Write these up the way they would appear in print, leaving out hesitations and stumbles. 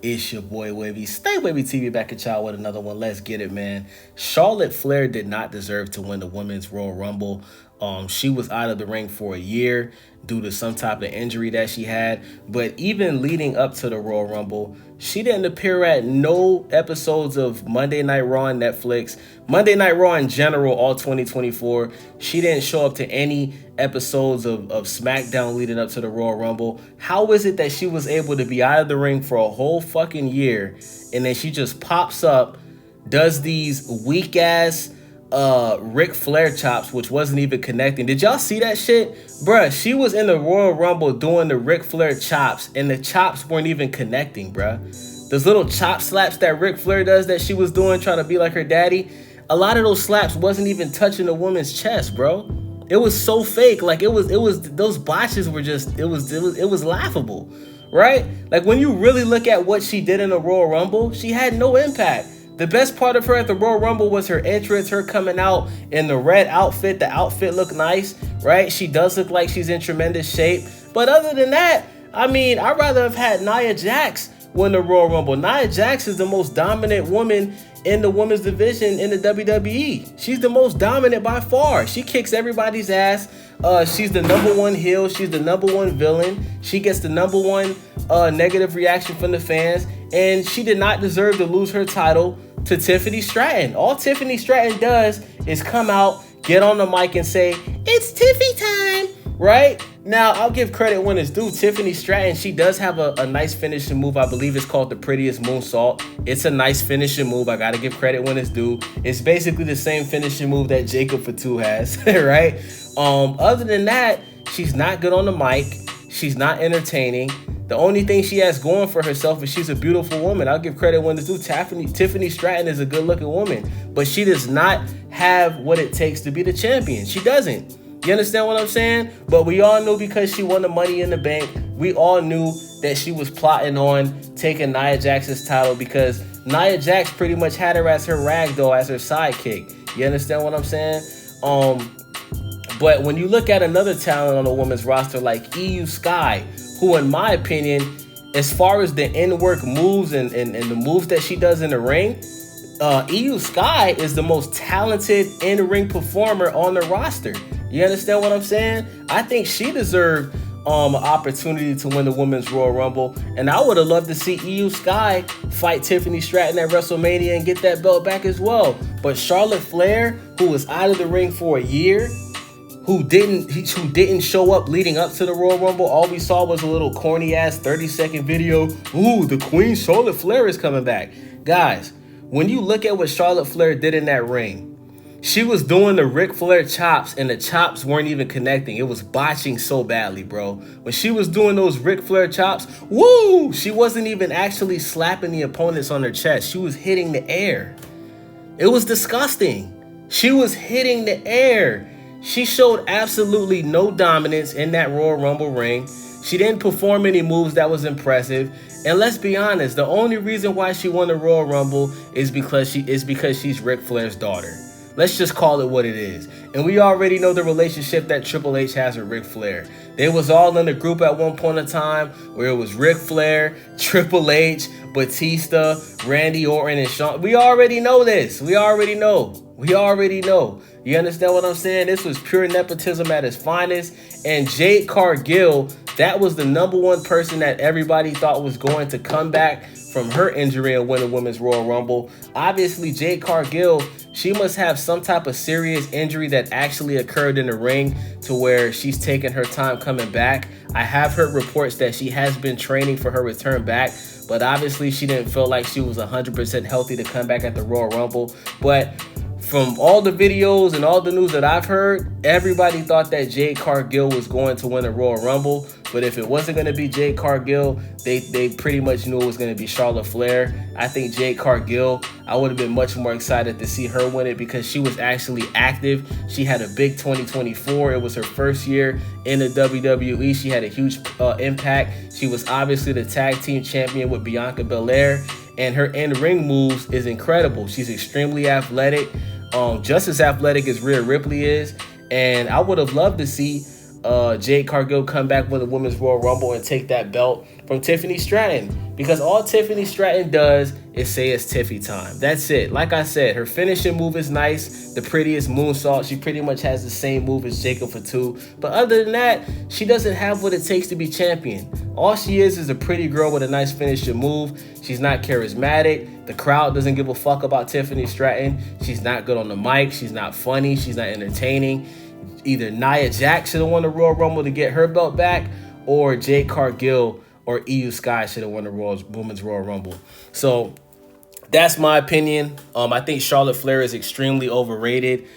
It's your boy Wavy. Stay Wavy TV back at y'all with another one. Let's get it, man. Charlotte Flair did not deserve to win the Women's Royal Rumble. She was out of the ring for a year due to some type of injury that she had. But even leading up to the Royal Rumble, she didn't appear at no episodes of Monday Night Raw on Netflix, Monday Night Raw in general, all 2024. She didn't show up to any episodes of SmackDown leading up to the Royal Rumble. How is it that she was able to be out of the ring for a whole fucking year and then she just pops up, does these weak ass Ric Flair chops, which wasn't even connecting? Did y'all see that shit? Bruh, she was in the Royal Rumble doing the Ric Flair chops and the chops weren't even connecting, bruh. Those little chop slaps that Ric Flair does that she was doing trying to be like her daddy, a lot of those slaps wasn't even touching the woman's chest, bro. It was so fake. Like it was those botches were just it was laughable, right? Like when you really look at what she did in the Royal Rumble, she had no impact. The best part of her at the Royal Rumble was her entrance, her coming out in the red outfit. The outfit looked nice, right? She does look like she's in tremendous shape. But other than that, I mean, I'd rather have had Nia Jax win the Royal Rumble. Nia Jax is the most dominant woman in the women's division in the WWE. She's the most dominant by far. She kicks everybody's ass. She's the number one heel. She's the number one villain. She gets the number one negative reaction from the fans. And she did not deserve to lose her title to Tiffany Stratton. All Tiffany Stratton does is come out, get on the mic and say, "It's Tiffy time," right? Now, I'll give credit when it's due. Tiffany Stratton, she does have a nice finishing move. I believe it's called the Prettiest Moonsault. It's a nice finishing move. I got to give credit when it's due. It's basically the same finishing move that Jacob Fatu has, right? Other than that, she's not good on the mic. She's not entertaining. The only thing she has going for herself is she's a beautiful woman. I'll give credit when it's due. Tiffany Stratton is a good-looking woman, but she does not have what it takes to be the champion. She doesn't. You understand what I'm saying? But we all knew because she won the Money in the Bank, we all knew that she was plotting on taking Nia Jax's title because Nia Jax pretty much had her as her ragdoll, as her sidekick. You understand what I'm saying? But when you look at another talent on the women's roster like EU Sky, who in my opinion, as far as the in-work moves and the moves that she does in the ring, EU Sky is the most talented in-ring performer on the roster. You understand what I'm saying? I think she deserved an opportunity to win the Women's Royal Rumble, and I would have loved to see EU Sky fight Tiffany Stratton at WrestleMania and get that belt back as well. But Charlotte Flair, who was out of the ring for a year, who didn't show up leading up to the Royal Rumble. All we saw was a little corny ass 30-second video. Ooh, the Queen Charlotte Flair is coming back. Guys, when you look at what Charlotte Flair did in that ring, she was doing the Ric Flair chops and the chops weren't even connecting. It was botching so badly, bro. When she was doing those Ric Flair chops, woo, she wasn't even actually slapping the opponents on their chest. She was hitting the air. It was disgusting. She was hitting the air. She showed absolutely no dominance in that Royal Rumble ring. She didn't perform any moves that was impressive. And let's be honest, the only reason why she won the Royal Rumble is because she's Ric Flair's daughter. Let's just call it what it is. And we already know the relationship that Triple H has with Ric Flair. They was all in a group at one point in time where it was Ric Flair, Triple H, Batista, Randy Orton, and Shawn. We already know this. We already know. You understand what I'm saying? This was pure nepotism at its finest. And Jade Cargill, that was the number one person that everybody thought was going to come back from her injury and win the Women's Royal Rumble. Obviously, Jade Cargill, she must have some type of serious injury that actually occurred in the ring to where she's taking her time coming back. I have heard reports that she has been training for her return back, but obviously she didn't feel like she was 100% healthy to come back at the Royal Rumble. But from all the videos and all the news that I've heard, everybody thought that Jade Cargill was going to win the Royal Rumble. But if it wasn't going to be Jade Cargill, they pretty much knew it was going to be Charlotte Flair. I think Jade Cargill, I would have been much more excited to see her win it because she was actually active. She had a big 2024. It was her first year in the WWE. She had a huge impact. She was obviously the tag team champion with Bianca Belair. And her in-ring moves is incredible. She's extremely athletic, just as athletic as Rhea Ripley is. And I would have loved to see Jade Cargill come back with a Women's Royal Rumble and take that belt from Tiffany Stratton, because all Tiffany Stratton does is say it's Tiffy time. That's it. Like I said, her finishing move is nice, the prettiest moonsault. She pretty much has the same move as Jacob Fatu, but other than that, she doesn't have what it takes to be champion. All she is a pretty girl with a nice finishing move. She's not charismatic. The crowd doesn't give a fuck about Tiffany Stratton. She's not good on the mic. She's not funny. She's not entertaining. Either Nia Jax should have won the Royal Rumble to get her belt back, or Jade Cargill or Io Sky should have won the Women's Royal Rumble. So that's my opinion. I think Charlotte Flair is extremely overrated.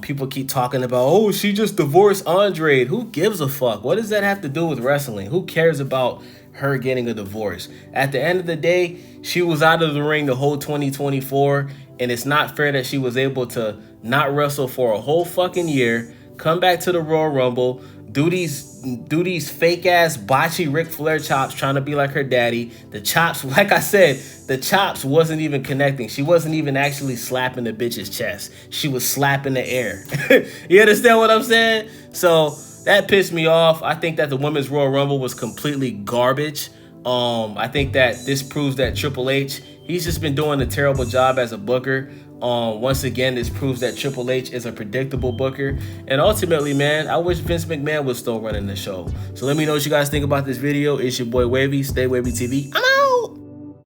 People keep talking about, oh, she just divorced Andre. Who gives a fuck? What does that have to do with wrestling? Who cares about her getting a divorce? At the end of the day, she was out of the ring the whole 2024, and it's not fair that she was able to not wrestle for a whole fucking year, come back to the Royal Rumble, do these fake ass botchy Ric Flair chops trying to be like her daddy. The chops, like I said, the chops wasn't even connecting. She wasn't even actually slapping the bitch's chest. She was slapping the air. You understand what I'm saying? So that pissed me off. I think that the Women's Royal Rumble was completely garbage. I think that this proves that Triple H, he's just been doing a terrible job as a booker. Once again, this proves that Triple H is a predictable booker. And ultimately, man, I wish Vince McMahon was still running the show. So let me know what you guys think about this video. It's your boy Wavy. Stay Wavy TV. I'm out.